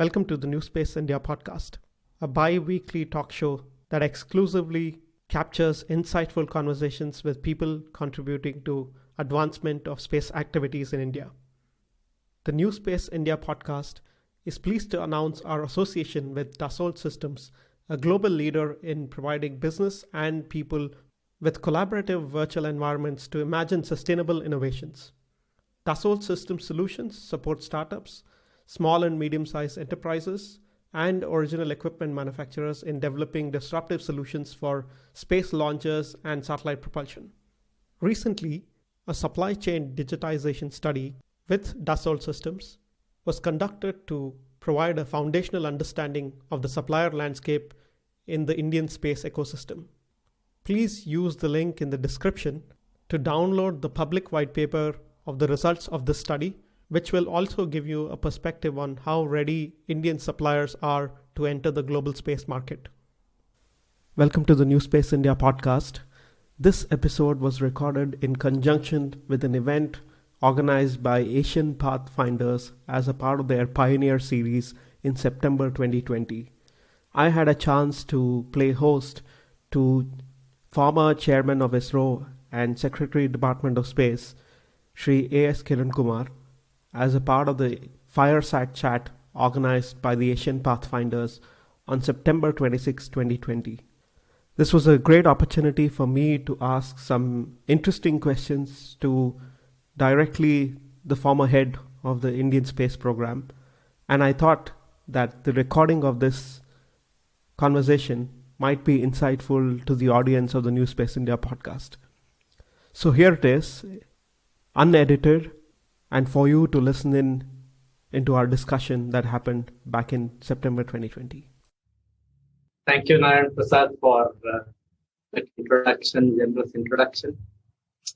Welcome to the NewSpace India podcast, a bi-weekly talk show that exclusively captures insightful conversations with people contributing to advancement of space activities in India. The NewSpace India podcast is pleased to announce our association with Dassault Systems, a global leader in providing business and people with collaborative virtual environments to imagine sustainable innovations. Dassault Systems solutions support startups, small and medium-sized enterprises, and original equipment manufacturers in developing disruptive solutions for space launches and satellite propulsion. Recently, a supply chain digitization study with Dassault Systems was conducted to provide a foundational understanding of the supplier landscape in the Indian space ecosystem. Please use the link in the description to download the public white paper of the results of this study, which will also give you a perspective on how ready Indian suppliers are to enter the global space market. Welcome to the NewSpace India podcast. This episode was recorded in conjunction with an event organized by Asian Pathfinders as a part of their Pioneer series in September 2020. I had a chance to play host to former chairman of ISRO and Secretary Department of Space, Shri AS Kiran Kumar, as a part of the fireside chat organized by the Asian Pathfinders on September 26, 2020. This was a great opportunity for me to ask some interesting questions to directly the former head of the Indian space program, and I thought that the recording of this conversation might be insightful to the audience of the NewSpace India podcast. So here it is, unedited, and for you to listen into our discussion that happened back in September 2020. Thank you, Narayan Prasad, for that generous introduction.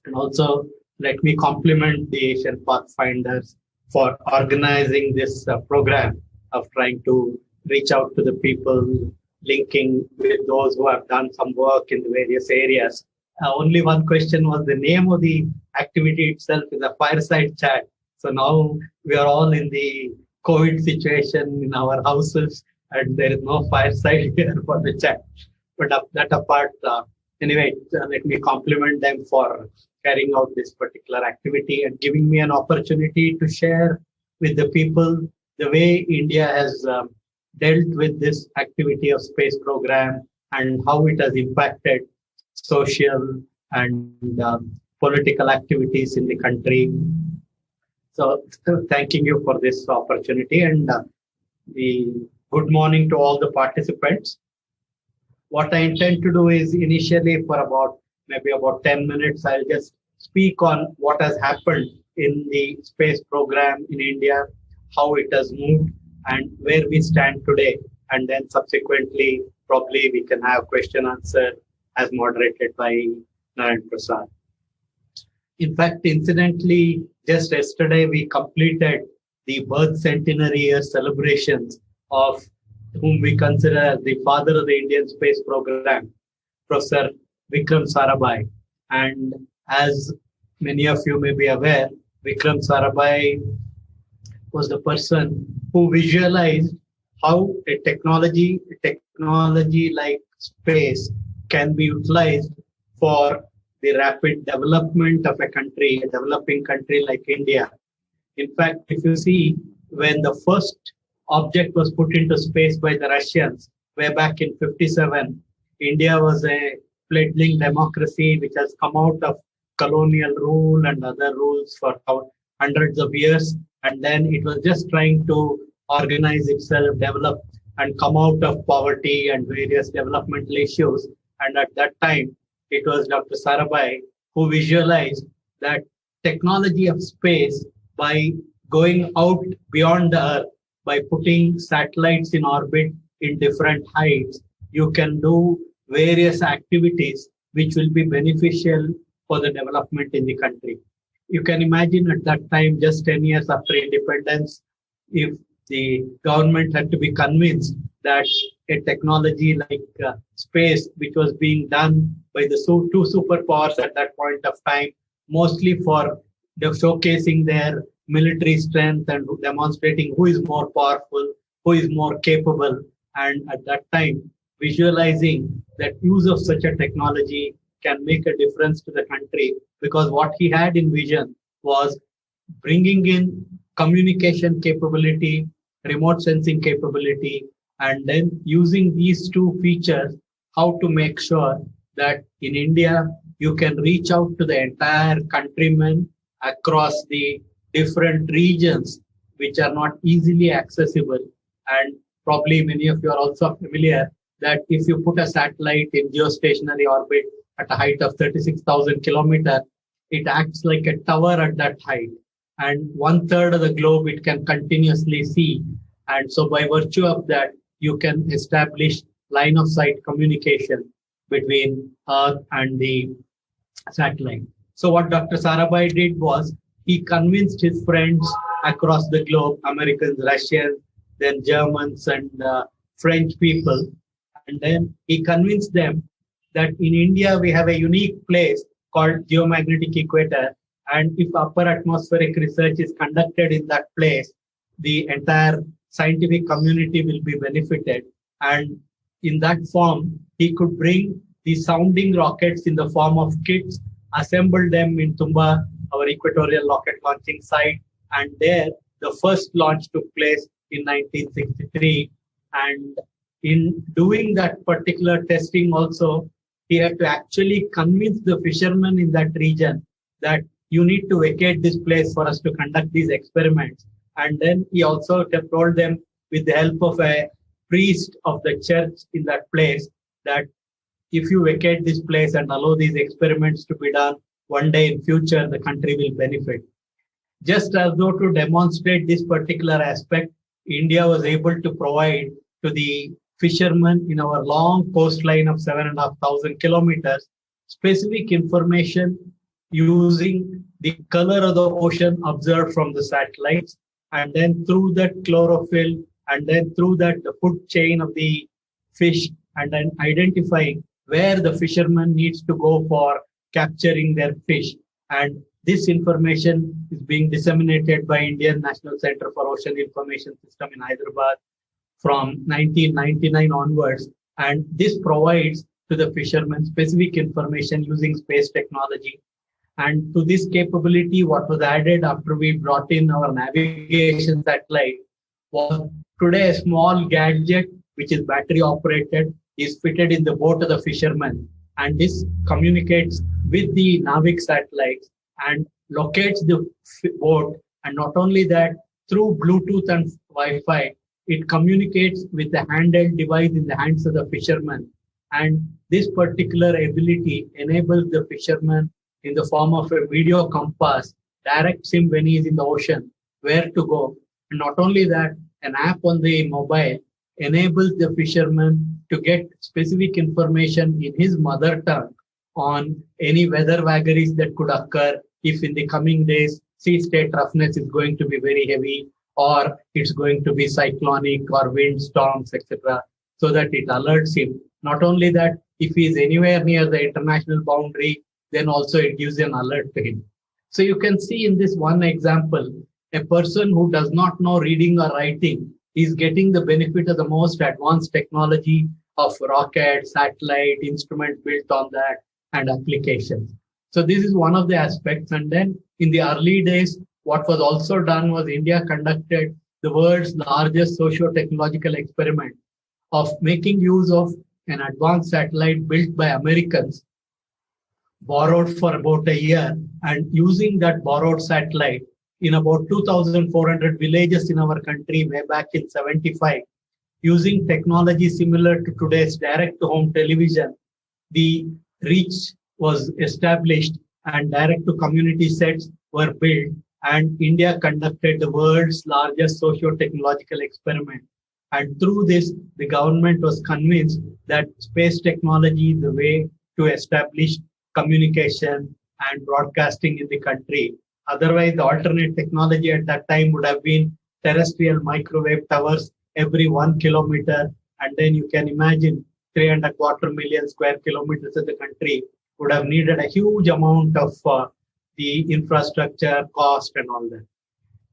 And also, let me compliment the Asian Pathfinders for organizing this program of trying to reach out to the people, linking with those who have done some work in the various areas. Only one question was the name of the activity itself is a fireside chat. So now we are all in the COVID situation in our houses and there is no fireside here for the chat. But that apart, anyway, let me compliment them for carrying out this particular activity and giving me an opportunity to share with the people the way India has dealt with this activity of space program and how it has impacted social and political activities in the country. So thanking you for this opportunity and the good morning to all the participants. What I intend to do is initially for maybe about 10 minutes, I'll just speak on what has happened in the space program in India, how it has moved and where we stand today. And then subsequently, probably we can have question answer as moderated by Narayan Prasad. In fact, incidentally, just yesterday we completed the birth centenary year celebrations of whom we consider as the father of the Indian space program, Professor Vikram Sarabhai. And as many of you may be aware, Vikram Sarabhai was the person who visualized how a technology like space can be utilized for the rapid development of a developing country like India. In fact, if you see, when the first object was put into space by the Russians way back in 1957, India was a fledgling democracy which has come out of colonial rule and other rules for hundreds of years. And then it was just trying to organize itself, develop, and come out of poverty and various developmental issues. And at that time, it was Dr. Sarabhai who visualized that technology of space, by going out beyond the Earth, by putting satellites in orbit in different heights, you can do various activities which will be beneficial for the development in the country. You can imagine at that time, just 10 years after independence, if the government had to be convinced that a technology like space, which was being done by the two superpowers at that point of time, mostly for showcasing their military strength and demonstrating who is more powerful, who is more capable. And at that time, visualizing that use of such a technology can make a difference to the country, because what he had in vision was bringing in communication capability, remote sensing capability, and then using these two features, how to make sure that in India, you can reach out to the entire countrymen across the different regions which are not easily accessible. And probably many of you are also familiar that if you put a satellite in geostationary orbit at a height of 36,000 kilometers, it acts like a tower at that height. And 1/3 of the globe it can continuously see. And so by virtue of that, you can establish line of sight communication between Earth and the satellite. So what Dr. Sarabhai did was he convinced his friends across the globe, Americans, Russians, then Germans and French people. And then he convinced them that in India, we have a unique place called geomagnetic equator. And if upper atmospheric research is conducted in that place, the entire scientific community will be benefited. And in that form, he could bring the sounding rockets in the form of kits, assemble them in Tumba, our equatorial rocket launching site. And there, the first launch took place in 1963. And in doing that particular testing also, he had to actually convince the fishermen in that region that you need to vacate this place for us to conduct these experiments. And then he also told them, with the help of a priest of the church in that place, that if you vacate this place and allow these experiments to be done, one day in future, the country will benefit. Just as though to demonstrate this particular aspect, India was able to provide to the fishermen in our long coastline of 7,500 kilometers specific information using the color of the ocean observed from the satellites, and then through that chlorophyll, and then through that the food chain of the fish, and then identifying where the fisherman needs to go for capturing their fish. And this information is being disseminated by Indian National Center for Ocean Information System in Hyderabad from 1999 onwards. And this provides to the fishermen specific information using space technology. And to this capability, what was added after we brought in our navigation satellite was today a small gadget which is battery operated, is fitted in the boat of the fisherman. And this communicates with the Navig satellites and locates the boat. And not only that, through Bluetooth and Wi-Fi, it communicates with the handheld device in the hands of the fisherman. And this particular ability enables the fisherman in the form of a video compass, directs him when he is in the ocean, where to go. And not only that, an app on the mobile enables the fisherman to get specific information in his mother tongue on any weather vagaries that could occur if in the coming days sea state roughness is going to be very heavy, or it's going to be cyclonic or wind storms, etc., so that it alerts him. Not only that, if he is anywhere near the international boundary, then also it gives an alert to him. So you can see in this one example, a person who does not know reading or writing is getting the benefit of the most advanced technology of rocket, satellite, instrument built on that, and applications. So this is one of the aspects. And then in the early days, what was also done was India conducted the world's largest socio-technological experiment of making use of an advanced satellite built by Americans, borrowed for about a year, and using that borrowed satellite in about 2,400 villages in our country way back in 75, using technology similar to today's direct-to-home television, the reach was established and direct-to-community sets were built, and India conducted the world's largest socio-technological experiment. And through this, the government was convinced that space technology is the way to establish communication and broadcasting in the country. Otherwise, the alternate technology at that time would have been terrestrial microwave towers every 1 kilometer. And then you can imagine 3.25 million square kilometers of the country would have needed a huge amount of the infrastructure, cost, and all that.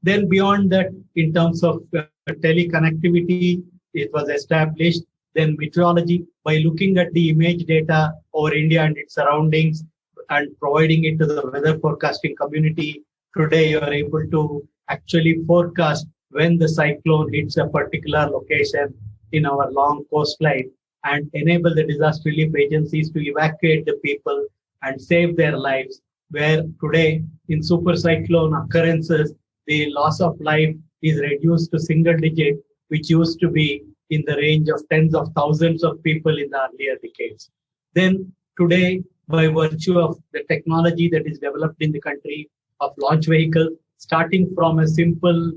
Then beyond that, in terms of teleconnectivity, it was established. Then meteorology, by looking at the image data over India and its surroundings and providing it to the weather forecasting community, today you are able to actually forecast when the cyclone hits a particular location in our long coastline and enable the disaster relief agencies to evacuate the people and save their lives. Where today in super cyclone occurrences, the loss of life is reduced to single digit, which used to be in the range of tens of thousands of people in the earlier decades. Then today, by virtue of the technology that is developed in the country of launch vehicles, starting from a simple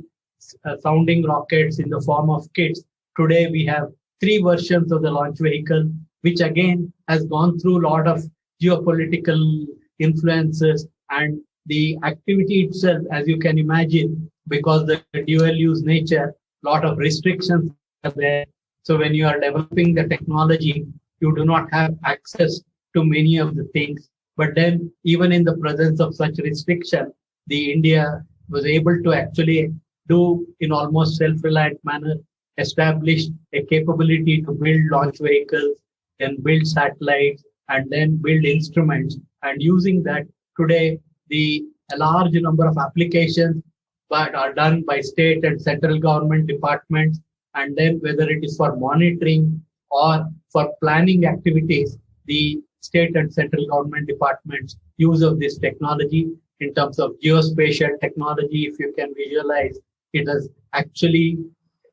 sounding rockets in the form of kits, today we have 3 versions of the launch vehicle, which again has gone through a lot of geopolitical influences, and the activity itself, as you can imagine, because the dual use nature, a lot of restrictions are there. So when you are developing the technology, you do not have access to many of the things. But then even in the presence of such restriction, the India was able to actually do in almost self-reliant manner, establish a capability to build launch vehicles, then build satellites, and then build instruments. And using that, today, a large number of applications but are done by state and central government departments. And then whether it is for monitoring or for planning activities, the state and central government departments use of this technology in terms of geospatial technology. If you can visualize, it has actually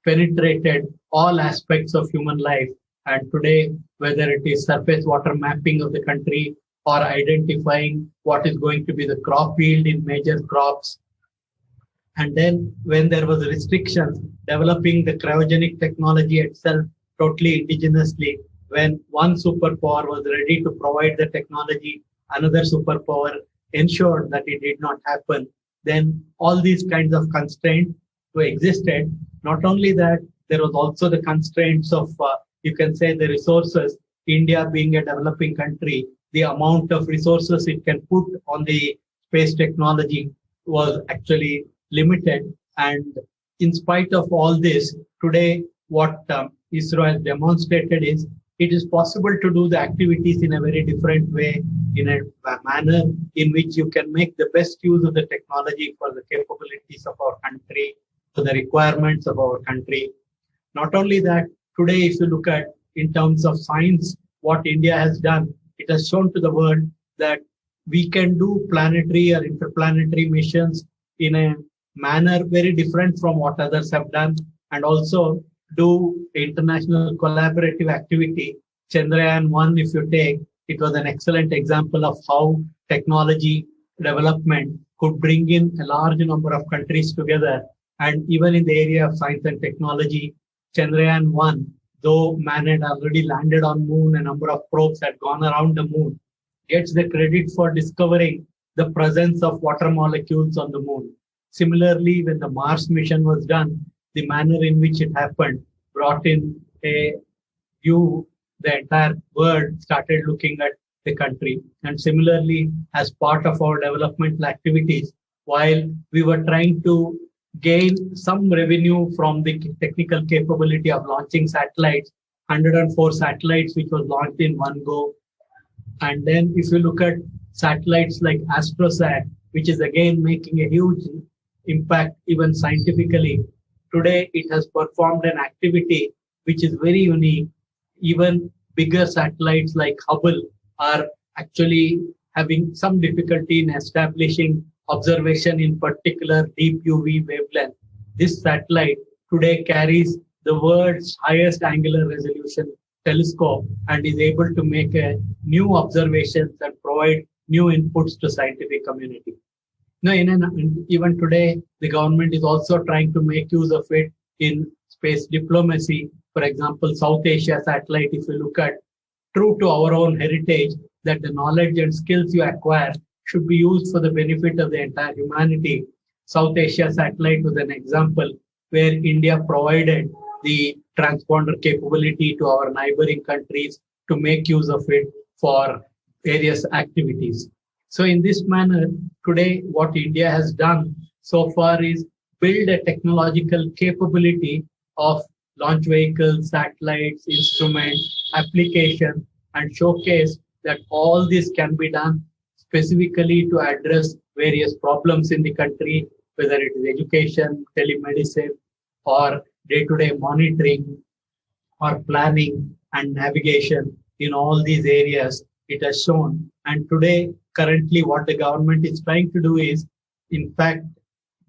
penetrated all aspects of human life. And today, whether it is surface water mapping of the country or identifying what is going to be the crop yield in major crops. And then when there was restrictions, developing the cryogenic technology itself totally indigenously. When one superpower was ready to provide the technology, another superpower ensured that it did not happen. Then all these kinds of constraints existed. Not only that, there was also the constraints of, you can say, the resources. India being a developing country, the amount of resources it can put on the space technology was actually limited. And in spite of all this, today what ISRO has demonstrated is it is possible to do the activities in a very different way, in a manner in which you can make the best use of the technology for the capabilities of our country, for the requirements of our country. Not only that, today if you look at in terms of science, what India has done, it has shown to the world that we can do planetary or interplanetary missions in a manner very different from what others have done, and also do international collaborative activity. Chandrayaan-1, if you take, it was an excellent example of how technology development could bring in a large number of countries together. And even in the area of science and technology, Chandrayaan-1, though man had already landed on moon, a number of probes had gone around the moon, gets the credit for discovering the presence of water molecules on the moon. Similarly, when the Mars mission was done, the manner in which it happened brought in a view, the entire world started looking at the country. And similarly, as part of our developmental activities, while we were trying to gain some revenue from the technical capability of launching satellites, 104 satellites which was launched in one go. And then if you look at satellites like AstroSat, which is again making a huge impact even scientifically, today it has performed an activity which is very unique. Even bigger satellites like Hubble are actually having some difficulty in establishing observation in particular deep UV wavelength. This satellite today carries the world's highest angular resolution telescope and is able to make a new observations and provide new inputs to scientific community. Now, even today, the government is also trying to make use of it in space diplomacy. For example, South Asia satellite, if you look at, true to our own heritage, that the knowledge and skills you acquire should be used for the benefit of the entire humanity. South Asia satellite was an example where India provided the transponder capability to our neighboring countries to make use of it for various activities. So in this manner, today what India has done so far is build a technological capability of launch vehicles, satellites, instruments, applications, and showcase that all this can be done specifically to address various problems in the country, whether it is education, telemedicine, or day-to-day monitoring, or planning and navigation. In all these areas, it has shown. And today, currently, what the government is trying to do is, in fact,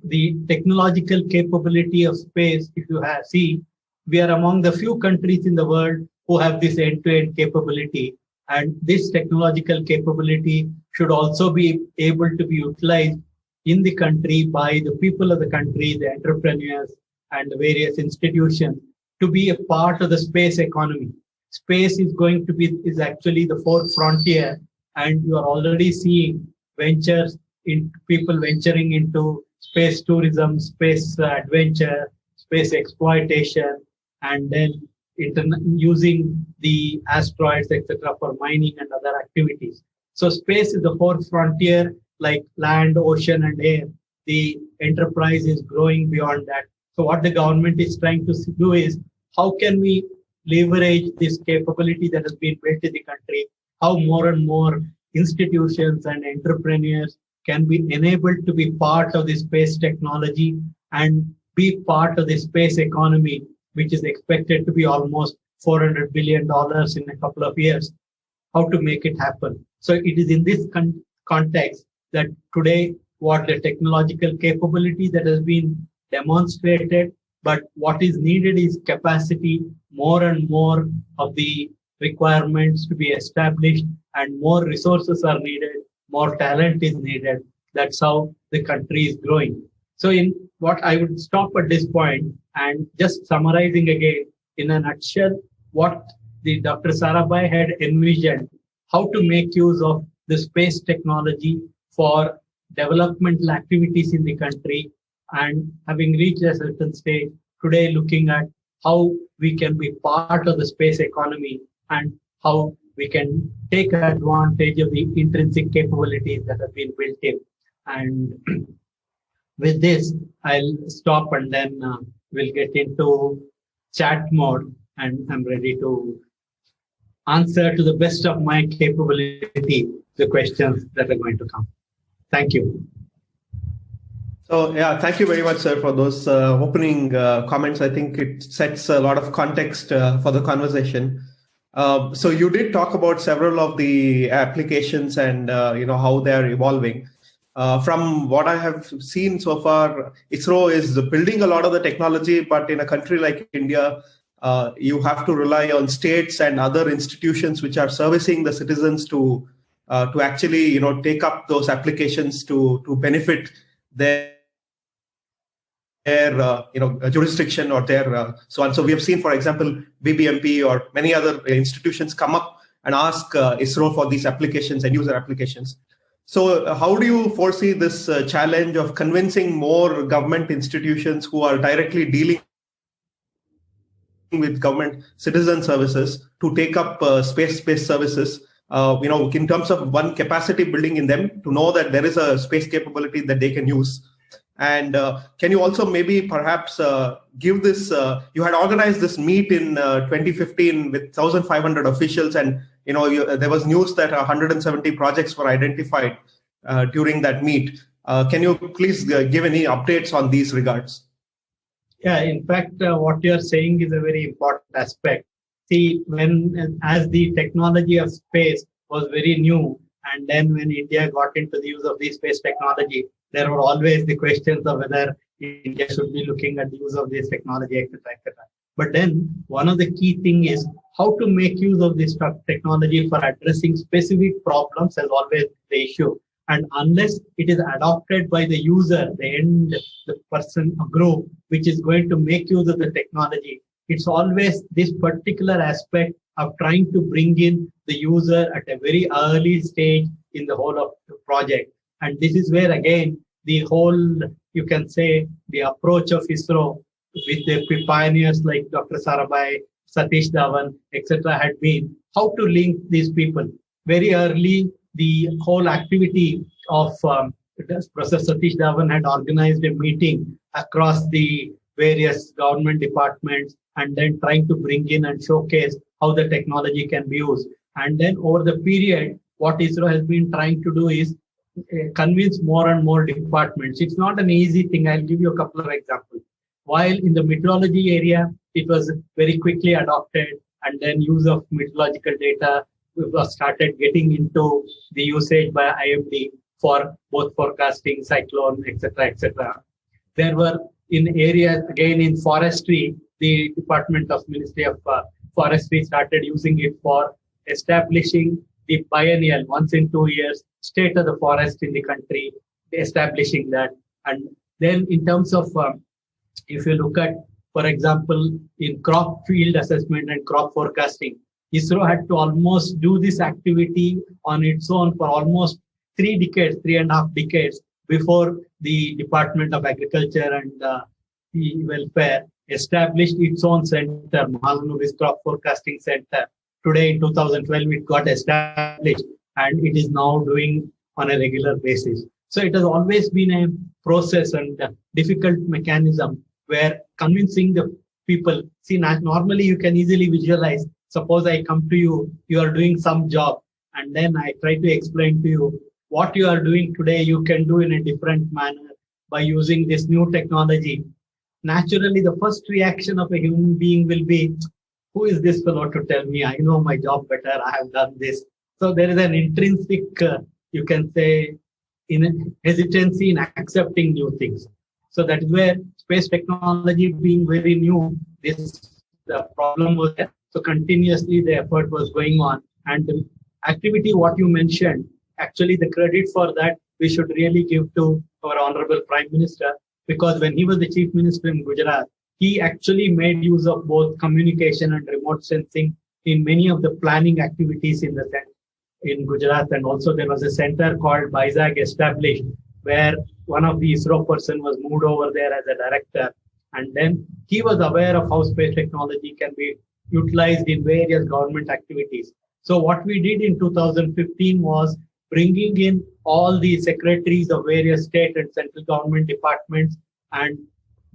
the technological capability of space, if you see, we are among the few countries in the world who have this end-to-end capability. And this technological capability should also be able to be utilized in the country by the people of the country, the entrepreneurs, and the various institutions to be a part of the space economy. Space is actually the fourth frontier, and you are already seeing ventures in people venturing into space tourism, space adventure, space exploitation, and then using the asteroids, etc., for mining and other activities. So space is the fourth frontier, like land, ocean, and air. The enterprise is growing beyond that. So what the government is trying to do is, how can we leverage this capability that has been built in the country? How more and more institutions and entrepreneurs can be enabled to be part of the space technology and be part of the space economy, which is expected to be almost $400 billion in a couple of years. How to make it happen? So it is in this context that today, what the technological capability that has been demonstrated, but what is needed is capacity, more and more of the requirements to be established, and more resources are needed, more talent is needed. That's how the country is growing. So in what I would stop at this point and just summarizing again in a nutshell, what the Dr. Sarabhai had envisioned, how to make use of the space technology for developmental activities in the country, and having reached a certain stage, today looking at how we can be part of the space economy and how we can take advantage of the intrinsic capabilities that have been built in. And with this, I'll stop and then we'll get into chat mode, and I'm ready to answer to the best of my capability the questions that are going to come. Thank you. So, yeah, thank you very much, sir, for those opening comments. I think it sets a lot of context for the conversation. So you did talk about several of the applications and how they are evolving. From what I have seen so far, ISRO is building a lot of the technology, but in a country like India, you have to rely on states and other institutions which are servicing the citizens to actually take up those applications to benefit their jurisdiction or their so on. So we have seen, for example, BBMP or many other institutions come up and ask ISRO for these applications and user applications. So how do you foresee this challenge of convincing more government institutions who are directly dealing with government citizen services to take up space-based services, in terms of one, capacity building in them to know that there is a space capability that they can use? And can you also maybe perhaps give this, you had organized this meet in 2015 with 1,500 officials, and there was news that 170 projects were identified during that meet. Can you please give any updates on these regards? Yeah, in fact, what you are saying is a very important aspect. See, as the technology of space was very new, and then when India got into the use of the space technology, there were always the questions of whether India should be looking at the use of this technology, etc., etc. But then one of the key things is how to make use of this technology for addressing specific problems as always the issue. And unless it is adopted by the user, the person, a group, which is going to make use of the technology, it's always this particular aspect of trying to bring in the user at a very early stage in the whole of the project. And this is where, again, the whole, you can say, the approach of ISRO with the pioneers like Dr. Sarabhai, Satish Dhawan, etc. had been how to link these people. Very early, the whole activity of Professor Satish Dhawan had organized a meeting across the various government departments, and then trying to bring in and showcase how the technology can be used. And then over the period, what ISRO has been trying to do is convince more and more departments. It's not an easy thing. I'll give you a couple of examples. While in the meteorology area, it was very quickly adopted, and then use of meteorological data was started getting into the usage by IMD for both forecasting, cyclone, etc., etc. There were in areas, again in forestry, the Department of Ministry of Forestry started using it for establishing the biennial, once in 2 years, state of the forest in the country, establishing that. And then in terms of, if you look at, for example, in crop field assessment and crop forecasting, ISRO had to almost do this activity on its own for almost 3 decades, 3.5 decades, before the Department of Agriculture and the Welfare established its own center, Mahalanobis Crop Forecasting Center. Today in 2012, it got established and it is now doing on a regular basis. So it has always been a process and a difficult mechanism where convincing the people, see, normally you can easily visualize, suppose I come to you, you are doing some job, and then I try to explain to you what you are doing today, you can do in a different manner by using this new technology. Naturally, the first reaction of a human being will be, who is this fellow to tell me? I know my job better. I have done this. So there is an intrinsic, you can say, hesitancy in accepting new things. So that is where space technology being very new, the problem was there. So continuously the effort was going on. And the activity, what you mentioned, actually the credit for that we should really give to our Honorable Prime Minister, because when he was the Chief Minister in Gujarat, he actually made use of both communication and remote sensing in many of the planning activities in Gujarat. And also there was a center called BISAG established, where one of the ISRO person was moved over there as a director. And then he was aware of how space technology can be utilized in various government activities. So what we did in 2015 was bringing in all the secretaries of various state and central government departments, and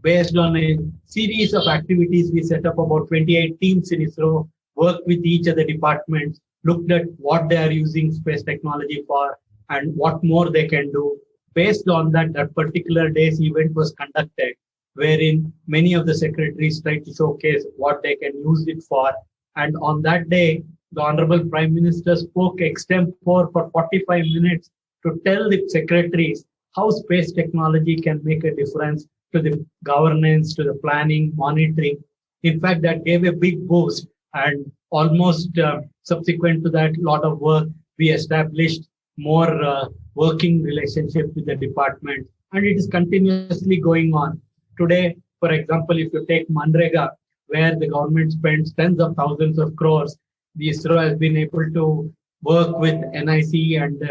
based on a series of activities, we set up about 28 teams in ISRO, worked with each of the departments, looked at what they are using space technology for and what more they can do. Based on that, that particular day's event was conducted, wherein many of the secretaries tried to showcase what they can use it for. And on that day, the Honorable Prime Minister spoke extempore for 45 minutes to tell the secretaries how space technology can make a difference to the governance, to the planning, monitoring. In fact, that gave a big boost, and almost subsequent to that, lot of work, we established more working relationship with the department, and it is continuously going on. Today, for example, if you take Manrega, where the government spends tens of thousands of crores, the ISRO has been able to work with NIC and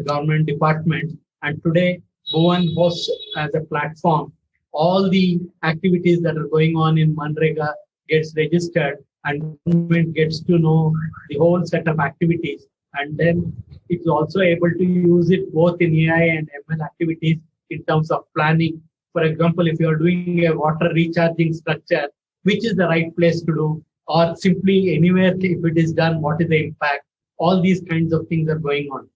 government departments. And today, Bhuvan hosts as a platform all the activities that are going on in Manrega gets registered, and government gets to know the whole set of activities. And then it's also able to use it both in AI and ML activities in terms of planning. For example, if you are doing a water recharging structure, which is the right place to do, or simply anywhere, if it is done, what is the impact? All these kinds of things are going on.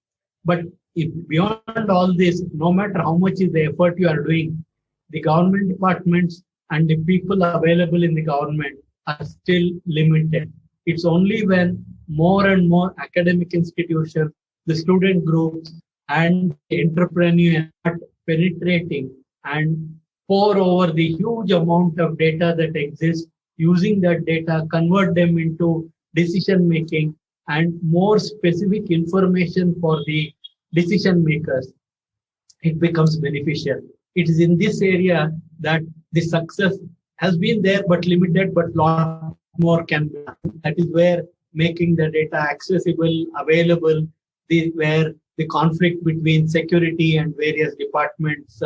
But if beyond all this, no matter how much is the effort you are doing, the government departments and the people available in the government are still limited. It's only when more and more academic institutions, the student groups, and the entrepreneurs are penetrating and pour over the huge amount of data that exists, using that data, convert them into decision making and more specific information for the decision makers, it becomes beneficial. It is in this area that the success has been there, but limited, but lot more can be done. That is where making the data accessible, available, where the conflict between security and various departments,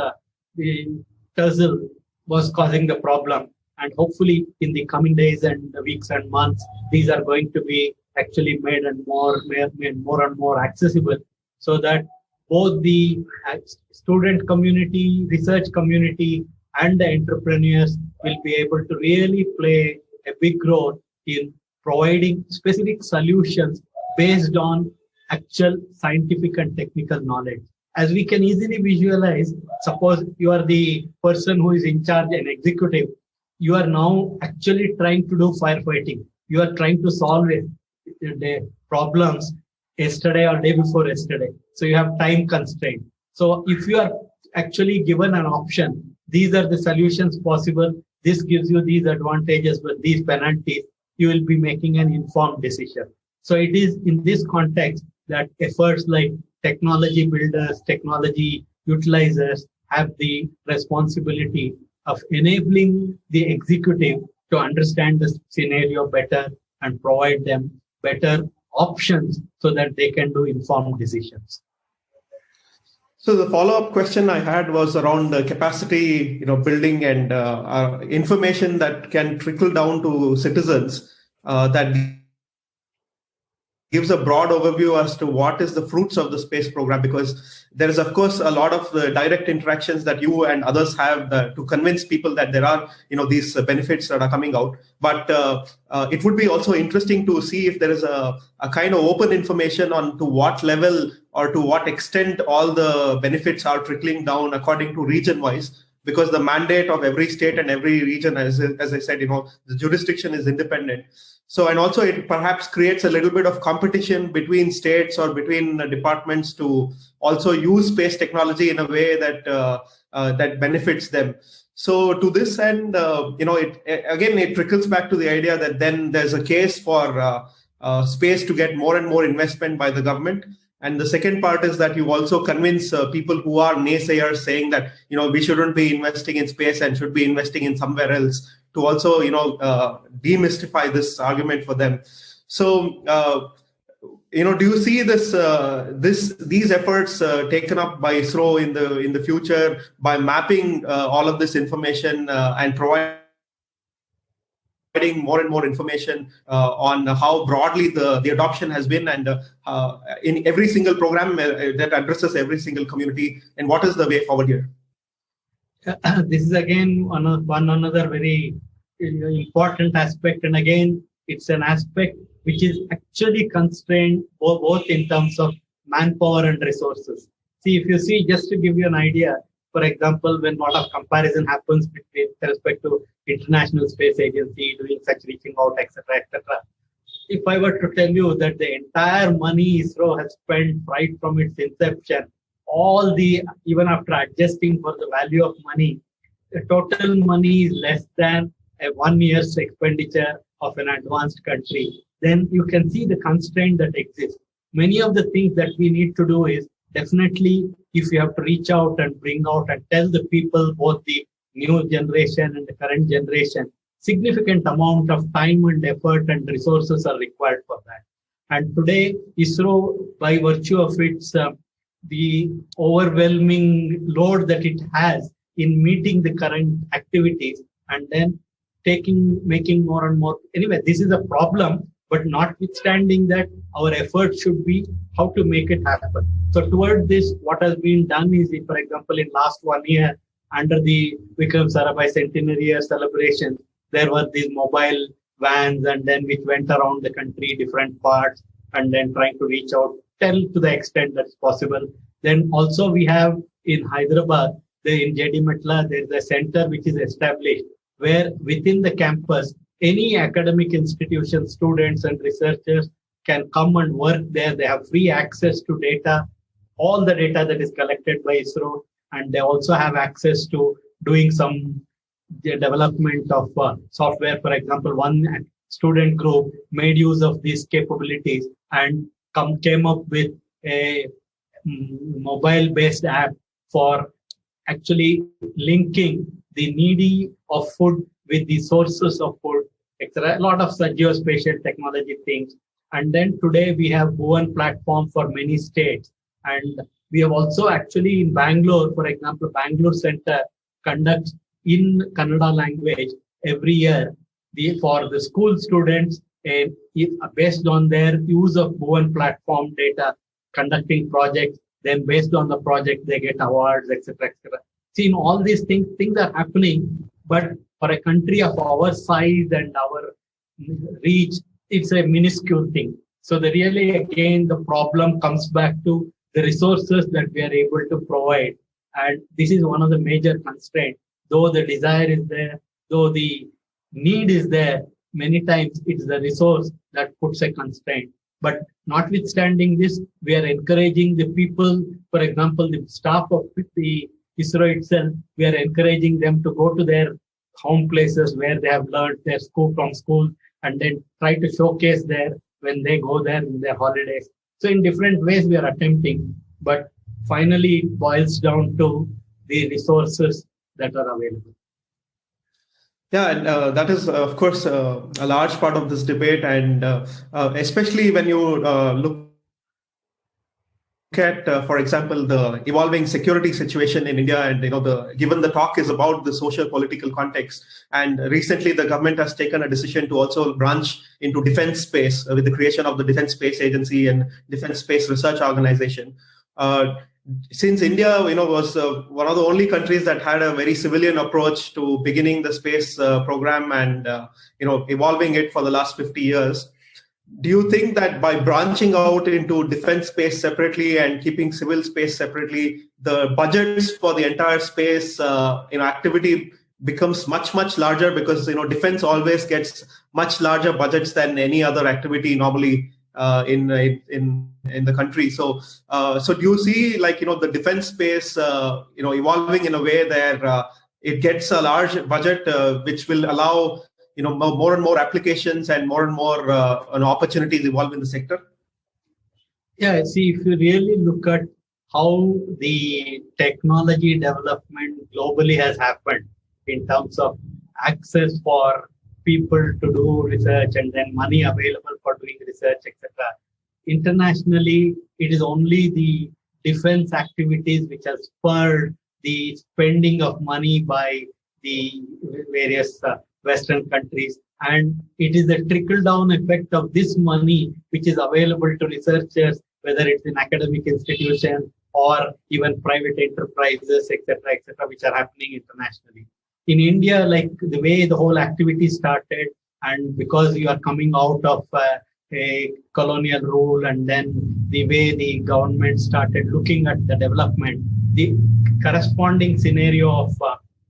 the tussle was causing the problem. And hopefully in the coming days and weeks and months, these are going to be actually made more and more accessible, so that both the student community, research community, and the entrepreneurs will be able to really play a big role in providing specific solutions based on actual scientific and technical knowledge. As we can easily visualize, suppose you are the person who is in charge, an executive, you are now actually trying to do firefighting. You are trying to solve the problems yesterday or day before yesterday. So you have time constraint. So if you are actually given an option, these are the solutions possible. This gives you these advantages with these penalties. You will be making an informed decision. So it is in this context that efforts like technology builders, technology utilizers have the responsibility of enabling the executive to understand the scenario better and provide them better options so that they can do informed decisions. So the follow-up question I had was around the capacity, building and information that can trickle down to citizens that gives a broad overview as to what is the fruits of the space program, because there is, of course, a lot of the direct interactions that you and others have to convince people that there are, these benefits that are coming out. But it would be also interesting to see if there is a kind of open information on to what level or to what extent all the benefits are trickling down according to region-wise, because the mandate of every state and every region, as I said, the jurisdiction is independent. So, and also it perhaps creates a little bit of competition between states or between departments to also use space technology in a way that that benefits them. So to this end, it trickles back to the idea that then there's a case for space to get more and more investment by the government. And the second part is that you also convince people who are naysayers saying that, we shouldn't be investing in space and should be investing in somewhere else, to also, demystify this argument for them. So, do you see these efforts taken up by ISRO in the future by mapping all of this information and providing more and more information on how broadly the adoption has been, and in every single program that addresses every single community, and what is the way forward here? This is again one another very important aspect, and again it's an aspect which is actually constrained both in terms of manpower and resources. See, if you see, just to give you an idea, for example, when a lot of comparison happens with respect to International Space Agency doing such reaching out, etc., etc. If I were to tell you that the entire money ISRO has spent right from its inception, even after adjusting for the value of money, the total money is less than a 1 year's expenditure of an advanced country, then you can see the constraint that exists. Many of the things that we need to do is definitely, if you have to reach out and bring out and tell the people, both the new generation and the current generation, significant amount of time and effort and resources are required for that. And today, ISRO, by virtue of its the overwhelming load that it has in meeting the current activities, and then making more and more. Anyway, this is a problem, but notwithstanding that, our effort should be how to make it happen. So toward this, what has been done is, for example, in last 1 year, under the Vikram Sarabhai centenary year celebration, there were these mobile vans, and then which went around the country, different parts, and then trying to reach out, tell to the extent that's possible. Then also we have in Hyderabad, in JD Metla, there is a center which is established where within the campus, any academic institution, students and researchers can come and work there. They have free access to data, all the data that is collected by ISRO, and they also have access to doing some development of software. For example, one student group made use of these capabilities and came up with a mobile-based app for actually linking the needy of food with the sources of food, etc. A lot of such geospatial technology things. And then today we have Bhuvan platform for many states. And we have also actually in Bangalore, for example, Bangalore Center conducts in Kannada language every year for the school students, based on their use of Bhuvan platform data, conducting projects. Then based on the project, they get awards, etc., etc. See, in all these things are happening, but for a country of our size and our reach, it's a minuscule thing. So the really, again, the problem comes back to the resources that we are able to provide. And this is one of the major constraints. Though the desire is there, though the need is there, many times it's the resource that puts a constraint. But notwithstanding this, we are encouraging the people, for example, the staff of the ISRO itself, we are encouraging them to go to their home places where they have learned their school and then try to showcase there when they go there in their holidays. So in different ways we are attempting, but finally it boils down to the resources that are available. Yeah, and that is, of course, a large part of this debate, and especially when you look at, for example, the evolving security situation in India, and given the talk is about the social political context, and recently the government has taken a decision to also branch into defense space with the creation of the Defense Space Agency and Defense Space Research Organization. Since India, was one of the only countries that had a very civilian approach to beginning the space program and evolving it for the last 50 years. Do you think that by branching out into defense space separately and keeping civil space separately, the budgets for the entire space activity becomes much larger, because defense always gets much larger budgets than any other activity normally in the country. So do you see the defense space evolving in a way that it gets a large budget which will allow more and more applications and more opportunities evolve in the sector? Yeah, see, if you really look at how the technology development globally has happened in terms of access for people to do research and then money available for doing research, etc. Internationally, it is only the defense activities which has spurred the spending of money by the various Western countries. And it is the trickle-down effect of this money which is available to researchers, whether it's in academic institutions or even private enterprises, etc., which are happening internationally. In India, like the way the whole activity started, and because you are coming out of a colonial rule, and then the way the government started looking at the development, the corresponding scenario of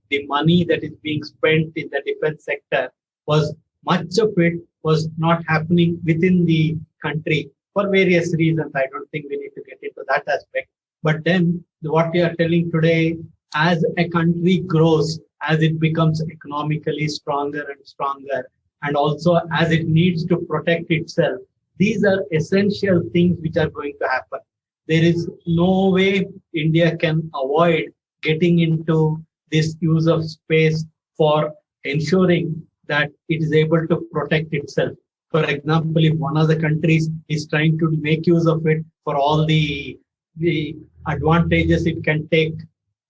the money that is being spent in the defense sector was much of it was not happening within the country for various reasons. I don't think we need to get into that aspect. But then what we are telling today, as a country grows, as it becomes economically stronger and stronger, and also as it needs to protect itself, these are essential things which are going to happen. There is no way India can avoid getting into this use of space for ensuring that it is able to protect itself. For example, if one of the countries is trying to make use of it for all the advantages it can take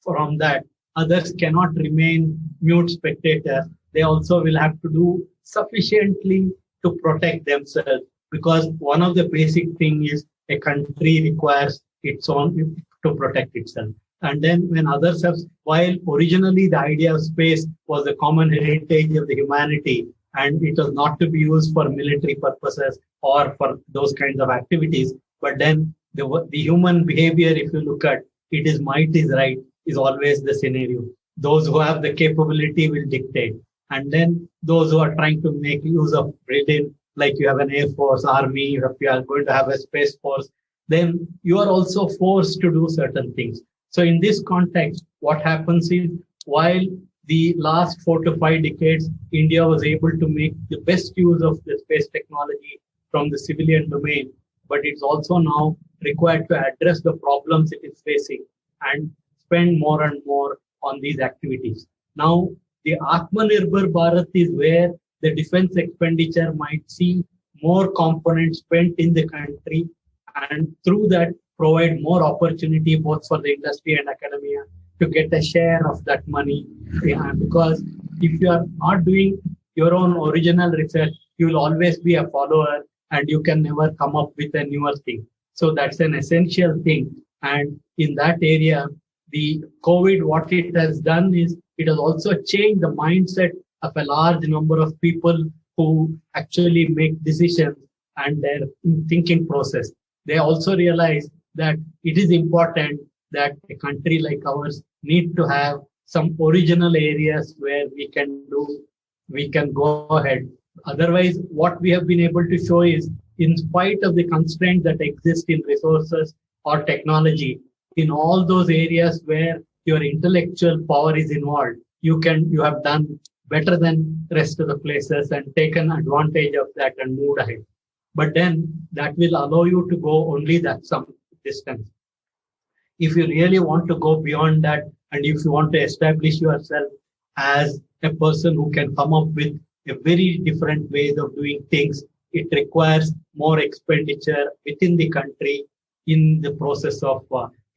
from that, others cannot remain mute spectators. They also will have to do sufficiently to protect themselves, because one of the basic things is a country requires its own to protect itself. And then when others have, while originally the idea of space was a common heritage of the humanity, and it was not to be used for military purposes or for those kinds of activities, but then the human behavior, if you look at it, is might is right, is always the scenario. Those who have the capability will dictate. And then those who are trying to make use of it, like you have an air force, army, if you are going to have a space force, then you are also forced to do certain things. So in this context, what happens is, while the last 4 to 5 decades, India was able to make the best use of the space technology from the civilian domain, but it's also now required to address the problems it is facing and spend more and more on these activities. Now, the Atmanirbhar Bharat is where the defense expenditure might see more components spent in the country, and through that provide more opportunity both for the industry and academia to get a share of that money. Because if you are not doing your own original research, you will always be a follower and you can never come up with a newer thing. So that's an essential thing. And in that area, the COVID, what it has done is it has also changed the mindset of a large number of people who actually make decisions and their thinking process. They also realize that it is important that a country like ours need to have some original areas where we can go ahead. Otherwise, what we have been able to show is, in spite of the constraints that exist in resources or technology, in all those areas where your intellectual power is involved, you have done better than rest of the places and taken advantage of that and moved ahead. But then that will allow you to go only that some distance. If you really want to go beyond that, and if you want to establish yourself as a person who can come up with a very different ways of doing things, it requires more expenditure within the country in the process of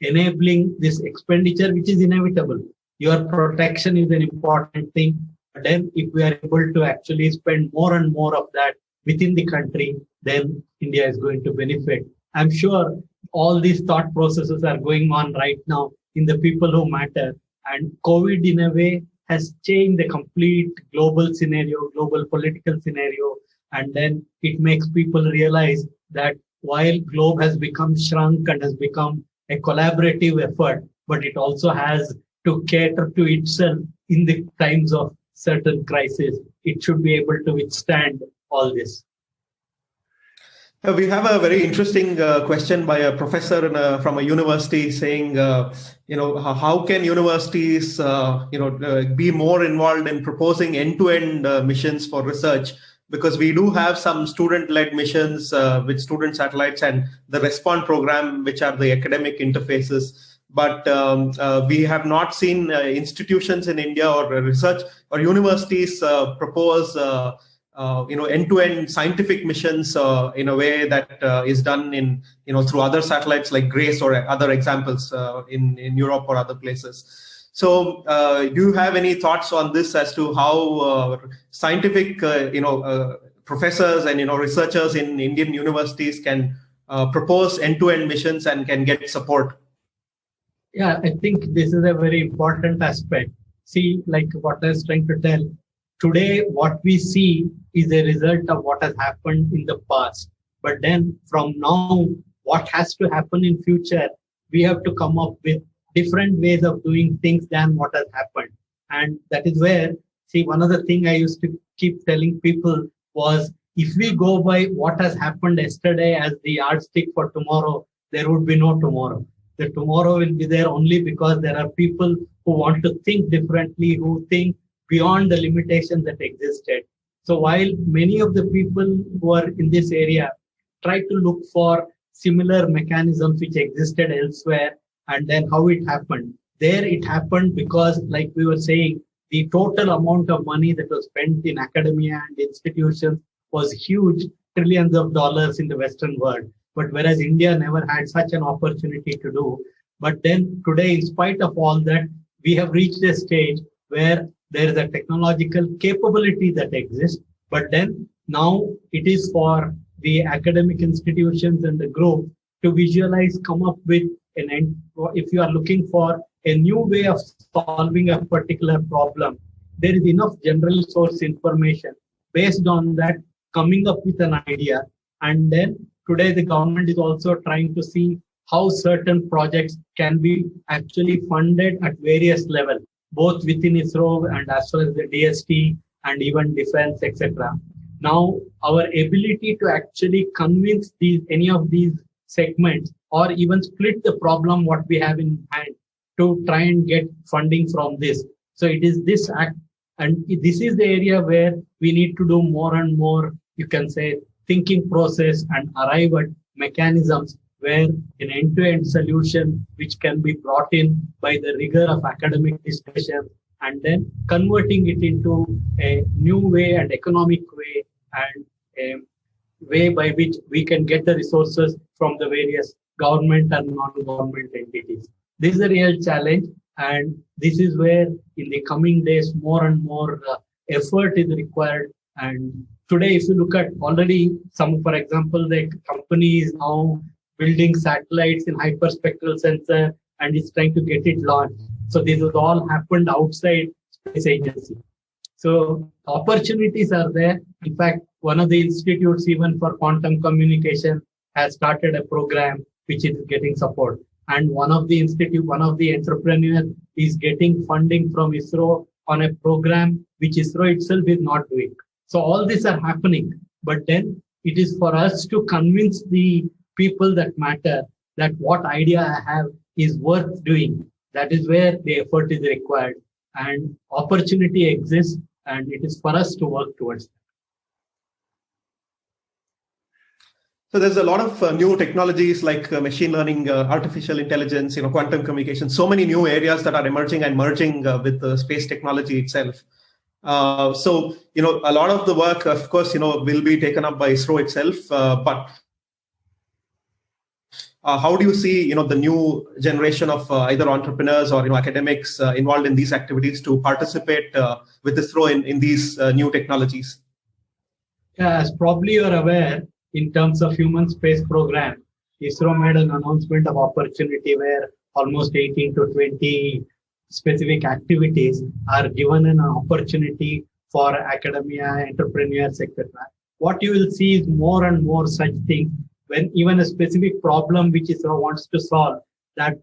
enabling this expenditure, which is inevitable. Your protection is an important thing. But then if we are able to actually spend more and more of that within the country, then India is going to benefit. I'm sure all these thought processes are going on right now in the people who matter. And COVID, in a way, has changed the complete global scenario, global political scenario. And then it makes people realize that while globe has become shrunk and has become a collaborative effort, but it also has to cater to itself in the times of certain crisis. It should be able to withstand all this. We have a very interesting question by a professor from a university saying, how can universities, be more involved in proposing end-to-end missions for research? Because we do have some student-led missions with student satellites and the Respond program, which are the academic interfaces. But we have not seen institutions in India or research or universities propose end-to-end scientific missions in a way that is done in through other satellites like GRACE or other examples in Europe or other places. So do you have any thoughts on this as to how scientific professors and researchers in Indian universities can propose end-to-end missions and can get support? Yeah, I think this is a very important aspect. See, like what I was trying to tell, today what we see is a result of what has happened in the past. But then from now, what has to happen in future, we have to come up with different ways of doing things than what has happened. And that is where, see, one of the things I used to keep telling people was, if we go by what has happened yesterday as the yardstick for tomorrow, there would be no tomorrow. The tomorrow will be there only because there are people who want to think differently, who think beyond the limitations that existed. So while many of the people who are in this area try to look for similar mechanisms which existed elsewhere, and then how it happened. There it happened because, like we were saying, the total amount of money that was spent in academia and institutions was huge, trillions of dollars in the Western world. But whereas India never had such an opportunity to do. But then today, in spite of all that, we have reached a stage where there is a technological capability that exists. But then now it is for the academic institutions and the group to visualize, come up with an end. If you are looking for a new way of solving a particular problem, there is enough general source information based on that, coming up with an idea. And then today the government is also trying to see how certain projects can be actually funded at various levels, both within ISRO and as well as the DST and even defense, etc. Now, our ability to actually convince any of these segments or even split the problem what we have in hand to try and get funding from this. So it is this act, and this is the area where we need to do more and more, you can say, thinking process and arrive at mechanisms where an end-to-end solution which can be brought in by the rigor of academic discussion and then converting it into a new way and economic way and a way by which we can get the resources from the various government and non-government entities. This is a real challenge, and this is where in the coming days more and more effort is required. And today, if you look at already some, for example, the company is now building satellites in hyperspectral sensor and it's trying to get it launched. So this has all happened outside space agency. So opportunities are there. In fact, one of the institutes, even for quantum communication, has started a program which is getting support. And one of the entrepreneurs is getting funding from ISRO on a program which ISRO itself is not doing. So all these are happening. But then it is for us to convince the people that matter that what idea I have is worth doing. That is where the effort is required. And opportunity exists, and it is for us to work towards that. So there's a lot of new technologies like machine learning, artificial intelligence, quantum communication, so many new areas that are emerging and merging with the space technology itself. So a lot of the work, of course, will be taken up by ISRO itself. But how do you see, the new generation of either entrepreneurs or academics involved in these activities to participate with ISRO in these new technologies? Yeah, as probably you're aware, in terms of human space program, ISRO made an announcement of opportunity where almost 18 to 20 specific activities are given an opportunity for academia, entrepreneurs, etc. What you will see is more and more such things when even a specific problem which ISRO wants to solve, that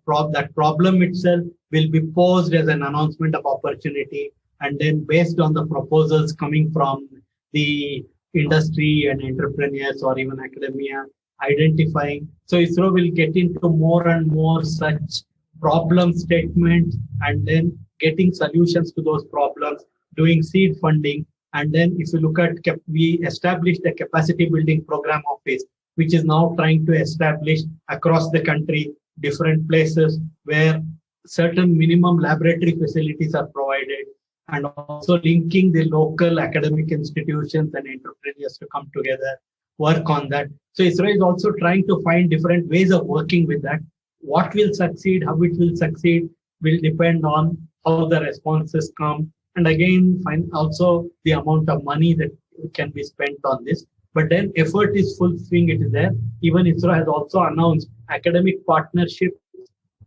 problem itself will be posed as an announcement of opportunity, and then based on the proposals coming from the industry and entrepreneurs or even academia identifying. So ISRO will get into more and more such problem statements and then getting solutions to those problems, doing seed funding. And then if you look at, we established a capacity building program office, which is now trying to establish across the country, different places where certain minimum laboratory facilities are provided, and also linking the local academic institutions and entrepreneurs to come together, work on that. So ISRO is also trying to find different ways of working with that. What will succeed, how it will succeed, will depend on how the responses come. And again, find also the amount of money that can be spent on this. But then effort is full swing, it is there. Even ISRO has also announced academic partnership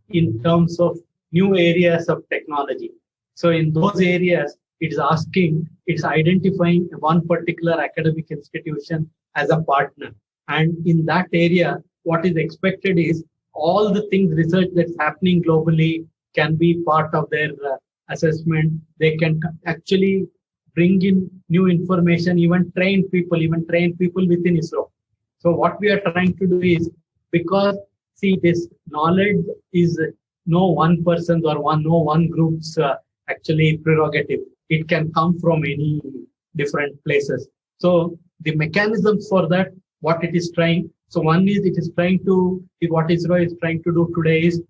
in terms of new areas of technology. So in those areas, it's identifying one particular academic institution as a partner. And in that area, what is expected is all the things, research that's happening globally can be part of their assessment. They can actually bring in new information, even train people within ISRO. So what we are trying to do is, because see, this knowledge is no one person's or no one group's actually prerogative. It can come from any different places. So the mechanisms for that, what it is trying. So one is what ISRO is trying to do today is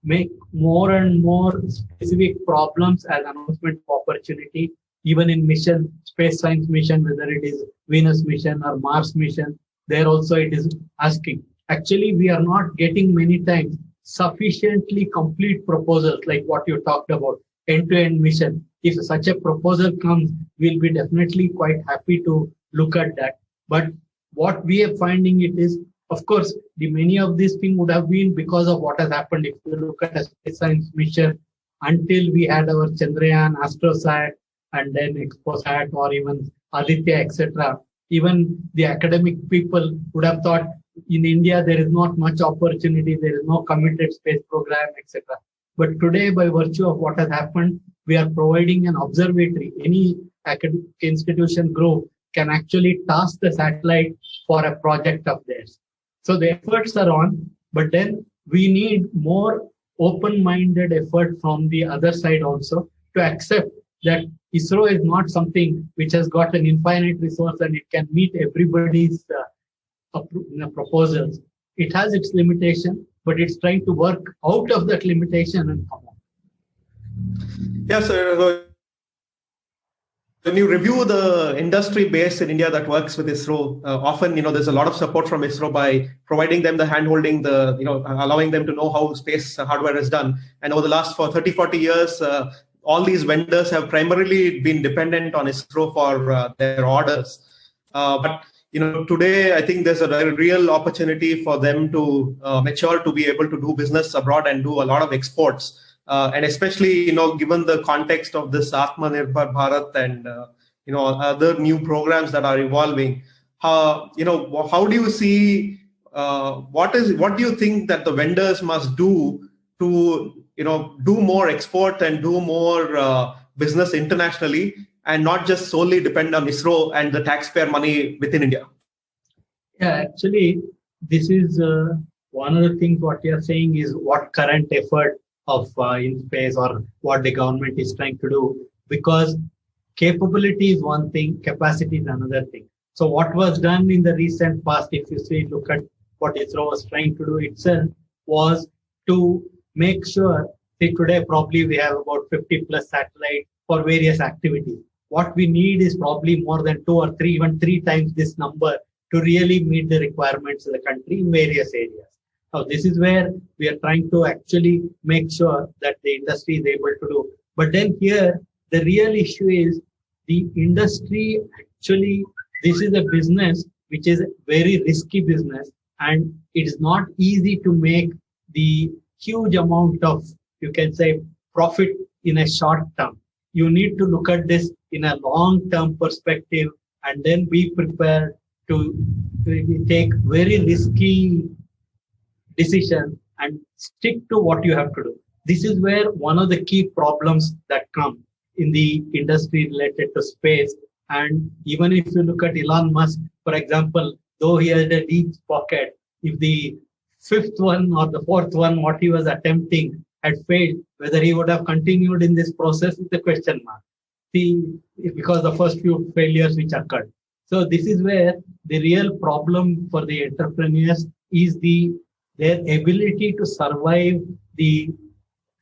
make more and more specific problems as announcement of opportunity, even in mission, space science mission, whether it is Venus mission or Mars mission, there also it is asking. Actually, we are not getting many times sufficiently complete proposals like what you talked about, end-to-end mission. If such a proposal comes, we'll be definitely quite happy to look at that. But what we are finding it is, of course, many of these things would have been because of what has happened. If you look at a space science mission, until we had our Chandrayaan, AstroSat, and then ExpoSat or even Aditya, etc., even the academic people would have thought in India there is not much opportunity, there is no committed space program, etc. But today, by virtue of what has happened, we are providing an observatory. Any academic institution group can actually task the satellite for a project of theirs. So the efforts are on, but then we need more open-minded effort from the other side also to accept that ISRO is not something which has got an infinite resource and it can meet everybody's proposals. It has its limitation, but it's trying to work out of that limitation and come on. Yes, sir. When you review the industry base in India that works with ISRO, often, there's a lot of support from ISRO by providing them the hand-holding, allowing them to know how space hardware is done. And over the last 30, 40 years, all these vendors have primarily been dependent on ISRO for their orders. But today I think there's a very real opportunity for them to mature to be able to do business abroad and do a lot of exports. And especially, given the context of this Atmanirbhar Bharat and, other new programs that are evolving, how do you see, what do you think that the vendors must do to, do more export and do more business internationally, and not just solely depend on ISRO and the taxpayer money within India? Yeah, actually, this is one of the things what you are saying is what current effort of InSpace or what the government is trying to do, because capability is one thing, capacity is another thing. So what was done in the recent past, if you see, look at what ISRO was trying to do itself, was to make sure, see today probably we have about 50 plus satellites for various activities. What we need is probably more than 2 or 3, even 3 times this number to really meet the requirements of the country in various areas. Now, this is where we are trying to actually make sure that the industry is able to do. But then here, the real issue is the industry actually, this is a business which is a very risky business, and it is not easy to make the huge amount of, you can say, profit in a short term. You need to look at this in a long-term perspective and then be prepared to take very risky decisions and stick to what you have to do. This is where one of the key problems that come in the industry related to space. And even if you look at Elon Musk, for example, though he had a deep pocket, if the 5th one or the 4th one, what he was attempting had failed, whether he would have continued in this process is the question mark. See, because the first few failures which occurred. So this is where the real problem for the entrepreneurs is their ability to survive the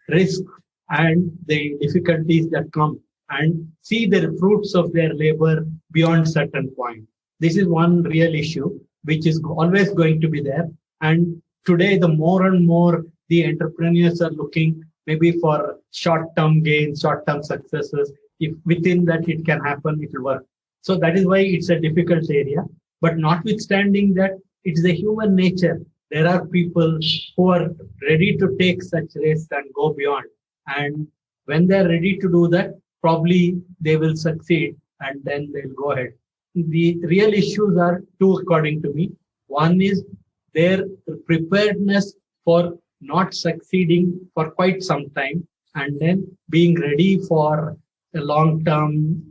risk and the difficulties that come and see the fruits of their labor beyond certain point. This is one real issue which is always going to be there. And today, the more and more the entrepreneurs are looking maybe for short-term gains, short-term successes. If within that it can happen, it will work. So that is why it's a difficult area. But notwithstanding that, it's the human nature. There are people who are ready to take such risks and go beyond. And when they're ready to do that, probably they will succeed and then they'll go ahead. The real issues are 2, according to me. One is their preparedness for not succeeding for quite some time, and then being ready for a long-term,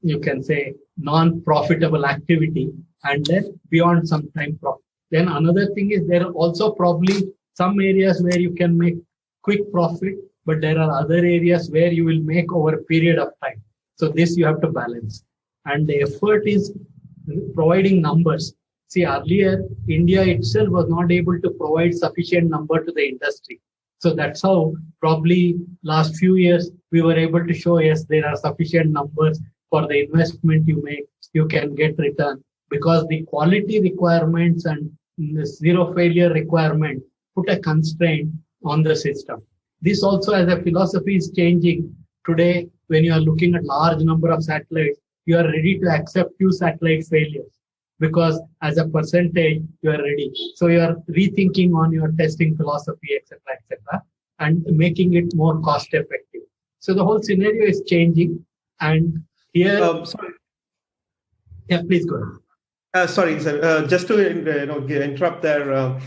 you can say, non-profitable activity, and then beyond some time profit. Then another thing is there are also probably some areas where you can make quick profit, but there are other areas where you will make over a period of time. So this you have to balance. And the effort is providing numbers. See, earlier, India itself was not able to provide sufficient number to the industry. So that's how probably last few years, we were able to show, yes, there are sufficient numbers for the investment you make, you can get return. Because the quality requirements and the zero failure requirement put a constraint on the system. This also as a philosophy is changing. Today, when you are looking at large number of satellites, you are ready to accept few satellite failures because as a percentage, you are ready. So you are rethinking on your testing philosophy, etc., and making it more cost effective. So the whole scenario is changing. And here, yeah, please go ahead. Sorry, sir. Just to interrupt there.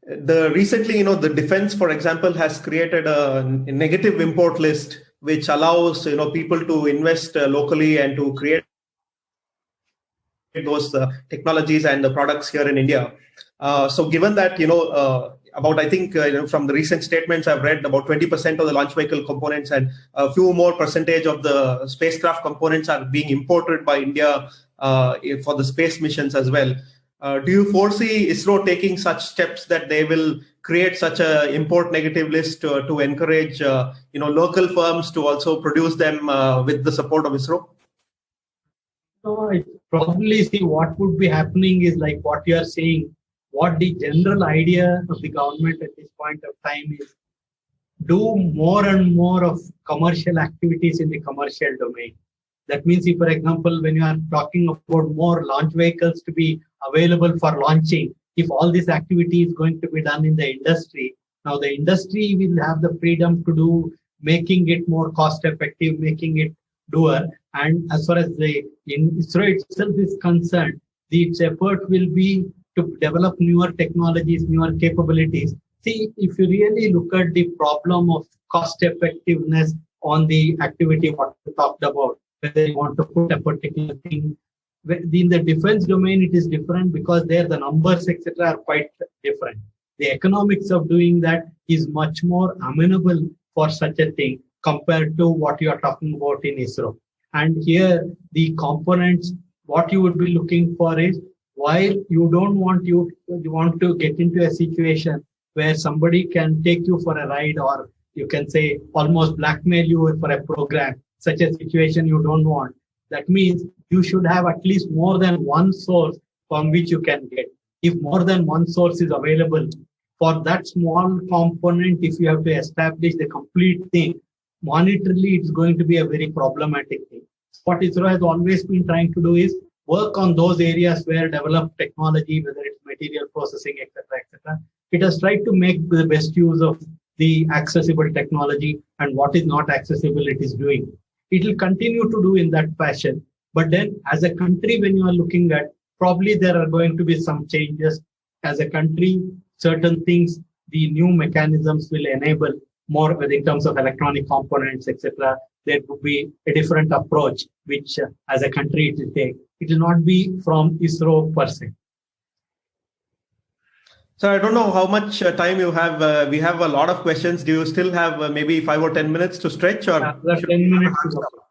Recently, the defense, for example, has created a negative import list, which allows people to invest locally and to create those technologies and the products here in India. So, given that about, I think from the recent statements I've read, about 20% of the launch vehicle components and a few more percentage of the spacecraft components are being imported by India for the space missions as well. Do you foresee ISRO taking such steps that they will create such a import negative list to encourage local firms to also produce them with the support of ISRO? So I probably see what would be happening is like what you are saying. What the general idea of the government at this point of time is do more and more of commercial activities in the commercial domain. That means, if, for example, when you are talking about more launch vehicles to be available for launching, if all this activity is going to be done in the industry, now the industry will have the freedom to do, making it more cost effective, making it doer. And as far as the ISRO itself is concerned, its effort will be to develop newer technologies, newer capabilities. See, if you really look at the problem of cost effectiveness on the activity what we talked about, whether you want to put a particular thing, in the defense domain, it is different because there the numbers, etc., are quite different. The economics of doing that is much more amenable for such a thing compared to what you are talking about in ISRO. And here, the components, what you would be looking for is, while you don't want you want to get into a situation where somebody can take you for a ride, or you can say almost blackmail you for a program, such a situation you don't want. That means you should have at least more than one source from which you can get. If more than one source is available for that small component, if you have to establish the complete thing, monetarily it's going to be a very problematic thing. What ISRO has always been trying to do is work on those areas where developed technology, whether it's material processing, etc., etc. It has tried to make the best use of the accessible technology, and what is not accessible, it is doing. It will continue to do in that fashion. But then, as a country, when you are looking at, probably there are going to be some changes. As a country, certain things, the new mechanisms will enable more in terms of electronic components, etc. There would be a different approach, which as a country it will take. It will not be from ISRO per se. So I don't know how much time you have. We have a lot of questions. Do you still have maybe 5 or 10 minutes to stretch? Or another 10 minutes is okay.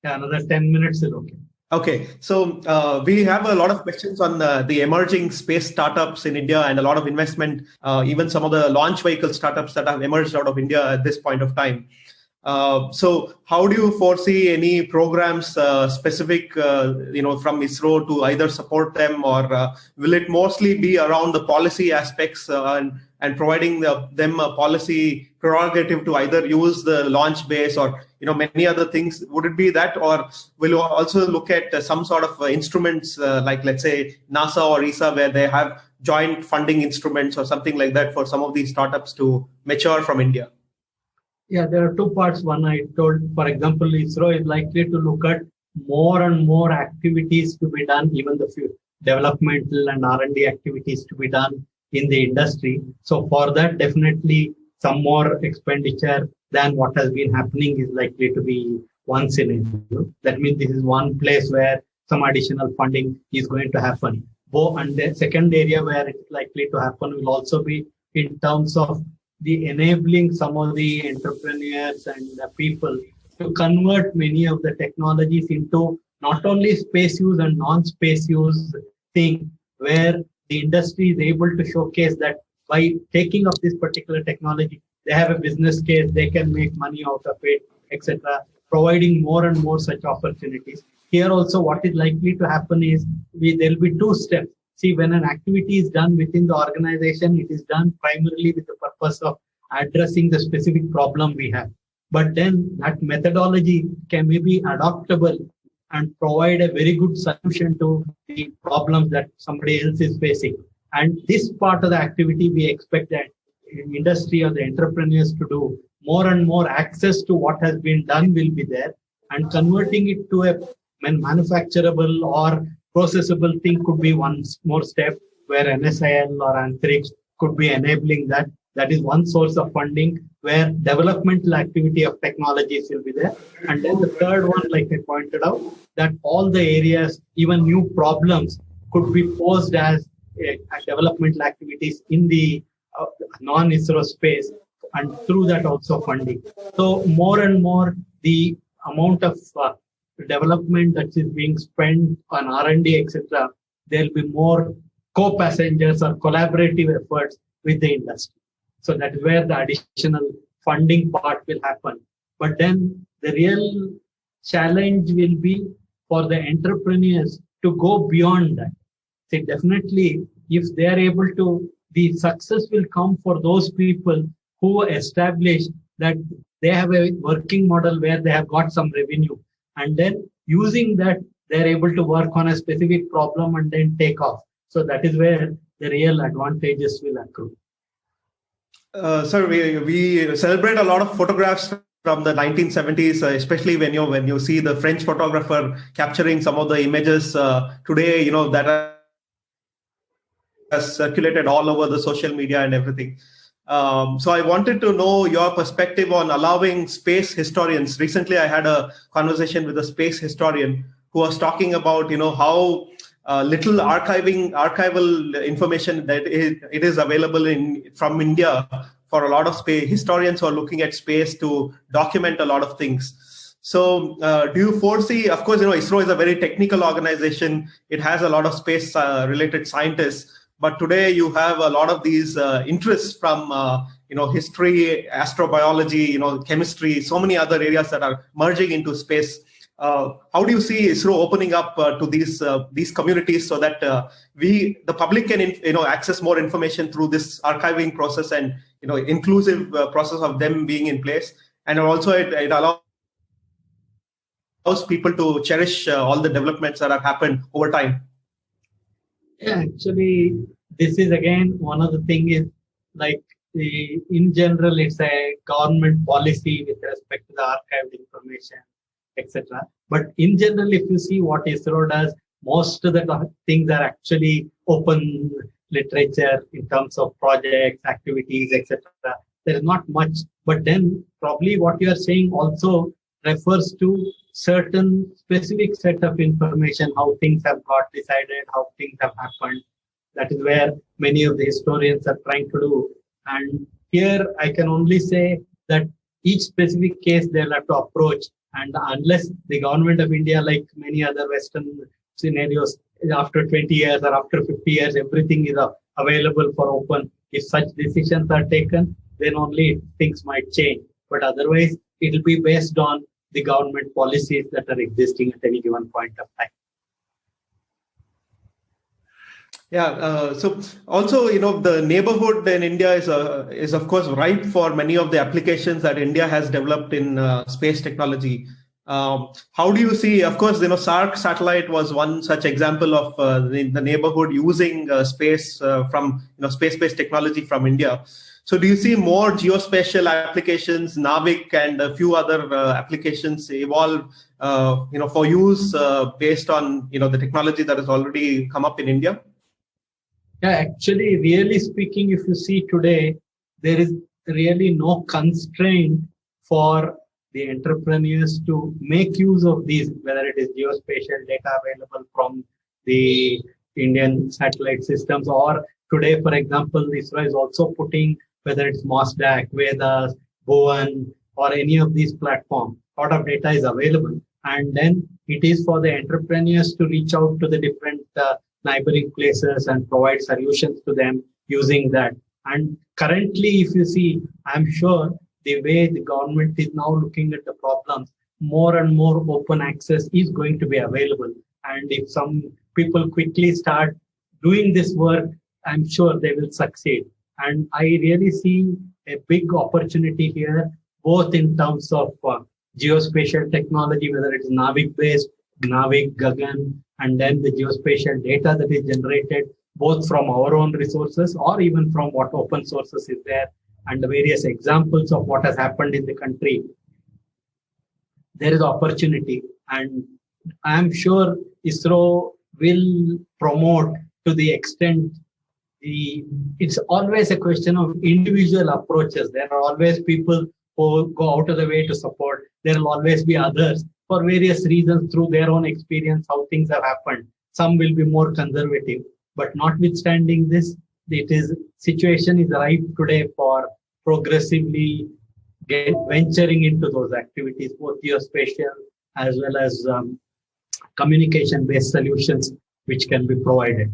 Yeah, another 10 minutes is okay. Okay, so we have a lot of questions on the emerging space startups in India and a lot of investment, even some of the launch vehicle startups that have emerged out of India at this point of time. So how do you foresee any programs specific, from ISRO to either support them, or will it mostly be around the policy aspects and providing them a policy prerogative to either use the launch base or many other things? Would it be that, or will you also look at some sort of instruments like, let's say, NASA or ESA, where they have joint funding instruments or something like that for some of these startups to mature from India? Yeah, there are two parts. One, I told, for example, ISRO is likely to look at more and more activities to be done, even the few developmental and R&D activities to be done in the industry. So for that, definitely some more expenditure than what has been happening is likely to be once in a year. That means this is one place where some additional funding is going to happen. And the second area where it's likely to happen will also be in terms of the enabling some of the entrepreneurs and the people to convert many of the technologies into not only space use and non-space use thing, where the industry is able to showcase that by taking up this particular technology, they have a business case, they can make money out of it, etc., providing more and more such opportunities. Here also, what is likely to happen is there will be two steps. See, when an activity is done within the organization, it is done primarily with the purpose of addressing the specific problem we have. But then that methodology can be adaptable and provide a very good solution to the problems that somebody else is facing. And this part of the activity, we expect that industry or the entrepreneurs to do more and more. Access to what has been done will be there, and converting it to a manufacturable or processable thing could be one more step, where NSIL or Antrix could be enabling that. That is one source of funding where developmental activity of technologies will be there. And then the third one, like I pointed out, that all the areas, even new problems, could be posed as developmental activities in the non-ISRO space, and through that also funding. So more and more the amount of development that is being spent on R&D, etc., there will be more co-passengers or collaborative efforts with the industry. So that is where the additional funding part will happen. But then the real challenge will be for the entrepreneurs to go beyond that. So definitely, if they are able to, the success will come for those people who establish that they have a working model where they have got some revenue, and then using that, they're able to work on a specific problem and then take off. So that is where the real advantages will accrue. Sir, we celebrate a lot of photographs from the 1970s, especially when you see the French photographer capturing some of the images today, that has circulated all over the social media and everything. So I wanted to know your perspective on allowing space historians. Recently, I had a conversation with a space historian who was talking about, how little archival information that it is available from India for a lot of space historians who are looking at space to document a lot of things. So do you foresee, of course, ISRO is a very technical organization. It has a lot of space related scientists. But today you have a lot of these interests from, history, astrobiology, chemistry, so many other areas that are merging into space. How do you see ISRO opening up to these communities so that the public can access more information through this archiving process and inclusive process of them being in place, and also it allows people to cherish all the developments that have happened over time? Yeah, actually, this is again one of the things is like in general, it's a government policy with respect to the archived information, etc. But in general, if you see what ISRO does, most of the things are actually open literature in terms of projects, activities, etc. There is not much, but then probably what you are saying also refers to certain specific set of information, how things have got decided, how things have happened. That is where many of the historians are trying to do. And here I can only say that each specific case they'll have to approach. And unless the government of India, like many other Western scenarios, after 20 years or after 50 years, everything is available for open. If such decisions are taken, then only things might change. But otherwise, it will be based on the government policies that are existing at any given point of time. Yeah. So also, the neighborhood in India is of course ripe for many of the applications that India has developed in space technology. How do you see? Of course, SARC satellite was one such example of the neighborhood using space from space-based technology from India. So do you see more geospatial applications, Navik and a few other applications evolve, for use based on, the technology that has already come up in India? Yeah, actually, really speaking, if you see today, there is really no constraint for the entrepreneurs to make use of these, whether it is geospatial data available from the Indian satellite systems, or today, for example, ISRO is also putting, whether it's MOSDAC, Vedas, Bhuvan, or any of these platforms, a lot of data is available. And then it is for the entrepreneurs to reach out to the different neighboring places and provide solutions to them using that. And currently, if you see, I'm sure the way the government is now looking at the problems, more and more open access is going to be available. And if some people quickly start doing this work, I'm sure they will succeed. And I really see a big opportunity here, both in terms of geospatial technology, whether it is Navik-based, Navik, Gagan, and then the geospatial data that is generated, both from our own resources or even from what open sources is there, and the various examples of what has happened in the country. There is opportunity, and I'm sure ISRO will promote to the extent it's always a question of individual approaches. There are always people who go out of the way to support. There will always be others for various reasons through their own experience, how things have happened. Some will be more conservative, but notwithstanding this, situation is ripe today for progressively venturing into those activities, both geospatial as well as communication-based solutions which can be provided.